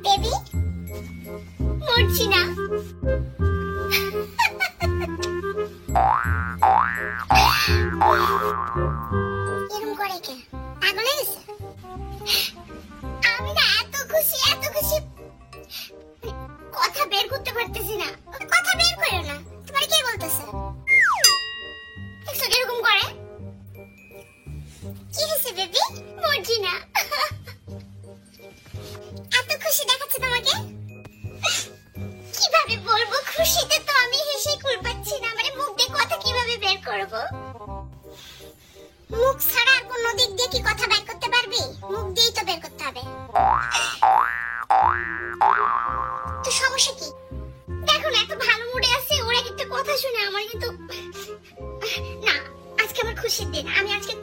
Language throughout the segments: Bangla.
বেবি মরছি না। এরকম করে কে? পাগল হয়ে গেছে? আমি না এত খুশি কথা বের করতে পারতেছি না। কথা বের করো না। তোমার কে বলতেছে? দেখছো এরকম করে? কি হয়েছে বেবি? মরছি না। এত খুশি দেখাচ্ছে তোমাকে? কিভাবে বলবো? খুশিতে তো আমি হেসে কুল পাচ্ছি না। মানে মুখ দিয়ে কথা কিভাবে বের করব? মুখ ছাড়া আর কোন দিক দিয়ে কি কথা বের করতে পারবি? মুখ দিয়েই তো বের করতে হবে। তো সমস্যা কি? দেখো না, এত ভালো মুডে আছে, ওরা একটা কথা শুনে আমার কিন্তু না, আজকে আমার খুশির দিন। আমি আজকে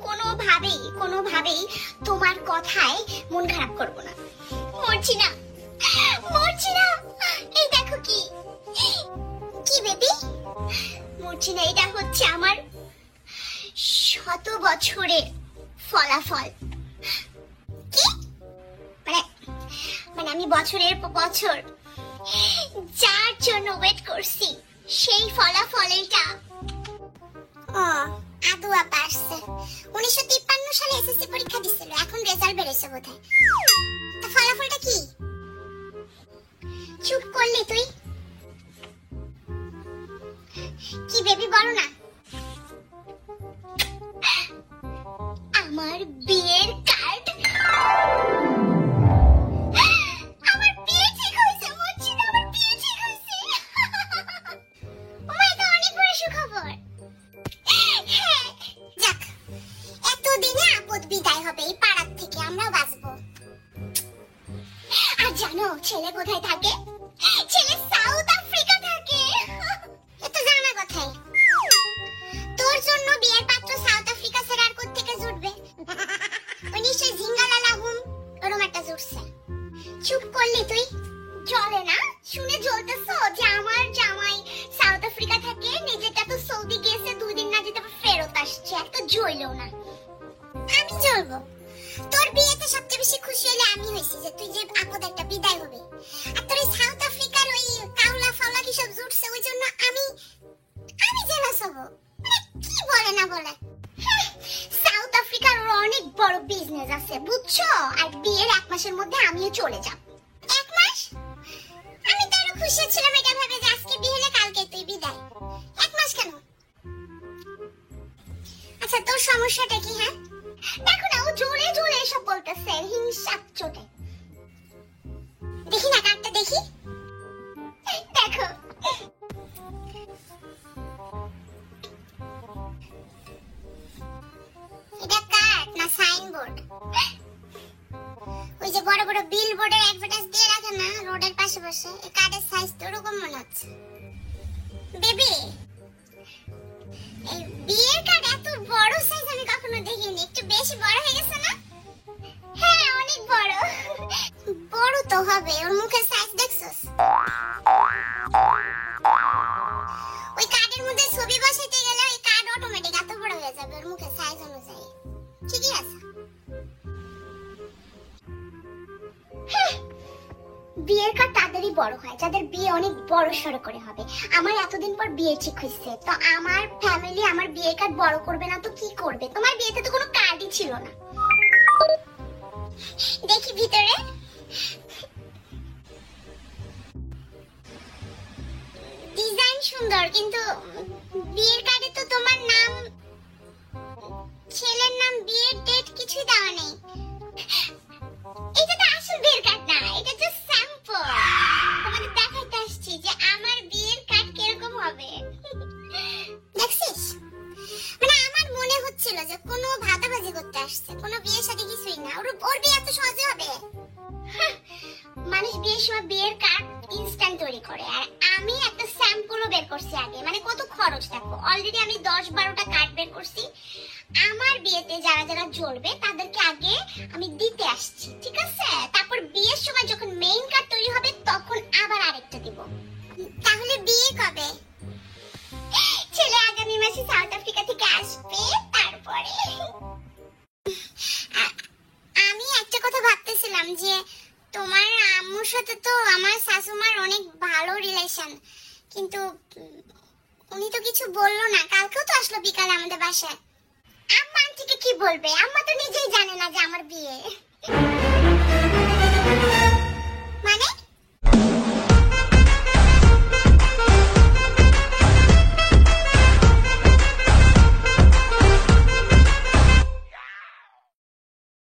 কোনোভাবেই তোমার কথায় মন খারাপ করব না। মরছি না। এই দেখো কি বেবি? মরছি না। এটা হচ্ছে আমার 100 বছরের ফলাফল। কি মানে আমি বছরের পর বছর যার জন্য ওয়েট করছি সেই ফলাফল এটা। ও আদু আপা আসছে। 1953 সালে এসএসসি পরীক্ষা দিছিল, এখন রেজাল্ট বেরিয়েছে বোধহয়। তো ফলাফলটা কি? চুপ করলি তুই? কি বেবি বলো না। আমার বিয়ের কার্ড। আমার বিয়ে ঠিক হয়েছে। মরছি না, আমার বিয়ে ঠিক হয়েছে। ও মাই গড, অনেক বড় সুখবর। যাক, এতদিনে আপদ বিদায় হবে এই পাড়ার থেকে, আমরা বাঁচবো। আর জানো ছেলে কোথায় থাকে? ছেলে সাউথ আফ্রিকা থাকে। এটা জানা কথাই। তোর জন্য বিয়ের পাত্র সাউথ আফ্রিকা ছাড়া আর কোত্থেকে জুটবে? ওই নিশ্চয়ই ঝিঙ্গালালা হুম ওরম একটা জুটছে। চুপ করলি তুই? চলে না? শুনে জ্বলতেছো যে আমার জামাই সাউথ আফ্রিকা থাকে, নিজেটা তো সৌদি গিয়েছে, 2 দিন না যেতে ফেরত আসছে। এত জ্বললেও না। আমি জ্বলবো? তোর বিয়েতে সবচেয়ে বেশি খুশি হলে আমি হইছি যে তুই যে আপদ একটা বিদায় হবে। আর তোর এই সাউথ আফ্রিকার ওই কাউলা ফাউলা কি সব জুটছে, ওই জন্য আমি জেলাস হব। মানে কি বলে না বলে। সাউথ আফ্রিকার অনেক বড় বিজনেস আছে বুঝছো? আর বিয়ের 1 মাসের মধ্যে আমিও চলে যাব। 1 মাস? আমি তো আরো খুশি ছিলাম এটা ভেবে যে আজকে বিয়ে হলে কালকে তুই বিদায়। 1 মাস কেন? আচ্ছা তোর সমস্যাটা কি? হ্যাঁ দেখো না, ও জোরে এসব বলতেছে হিংসার চোটে। দেখি না কার্ডটা দেখি। দেখো এটা কার্ড না সাইনবোর্ড? ওই যে বড় বড় বিল বোর্ডের অ্যাডভার্টাইজ দিয়ে রাখে না রোডের পাশে পাশে, এই কার্ডের সাইজ তো ওরকম মনে হচ্ছে। বেবি এই বিয়ের কার্ড এত বড় সাইজ আমি কখনো দেখিনি। একটু বেশি বড় হয়ে গেছে না? হ্যাঁ অনেক বড়। বড় তো হবে, ওর মুখের সাইজ দেখছস? ওই কার্ডের মধ্যে ছবি বসাইতে গেলে ওই কার্ড অটোমেটিক এত বড় হয়ে যাবে ওর মুখের সাইজ অনুযায়ী। ঠিকই আছে। বিয়ের কার্ড তাদেরই বড় হয় যাদের বিয়ে অনেক বড় সড়ো করে হবে। আমার এতদিন পর বিয়ে ঠিক হয়েছে, তো আমার ফ্যামিলি আমার বিয়ের কার্ড বড় করবে না তো কি করবে? তোমার বিয়েতে তো কোনো কার্ডই ছিল না। দেখি ভিতরে। ডিজাইন সুন্দর, কিন্তু বিয়ের কার্ডে তো তোমার নাম, ছেলের নাম, বিয়ের ডেট কিছুই দেওয়া নেই। এটা তো আসল বিয়ের কার্ড না, এটা জাস্ট স্যাম্পল। তোমাদের দেখাইতে আসছি যে আমার বিয়ের কার্ড কিরকম হবে। দেখছিস? মানে আমার মনে হচ্ছিল যে কোনো ভাগাভাগি করতে আসছে, কোনো বিয়ে শাদী কিছুই না। ওর বিয়ে এত সহজে হবে? মানুষ বিয়ের সময় বিয়ের কার্ড ইনস্ট্যান্ট তৈরি করে, আর আমি একটা স্যাম্পলও বের করছি আগে, মানে কত খরচ দেখো। অলরেডি আমি 10-12টা কার্ড বের করছি। আমার বিয়েতে যারা যারা জ্বলবে তাদেরকে আগে আমি দিতে আসছি, ঠিক আছে? তারপর বিয়ের সময় যখন মেইন কার্ড তৈরি হবে তখন আবার আরেকটা দিব। তাহলে বিয়ে কবে? ছেলে আগামী মাসে সাউথ আফ্রিকা থেকে আসবে, তারপরে আমি একটা কথা ভাবতেছিলাম যে তোমার আম্মুর সাথে তো আমার শাশুমার অনেক ভালো রিলেশন, কিন্তু উনি তো কিছু বললো না। কালকেও তো আসলো বিকালে আমাদের বাসায়। আম্মা আন্টিকে কি বলবে? আম্মা তো নিজেই জানে না যে আমার বিয়ে।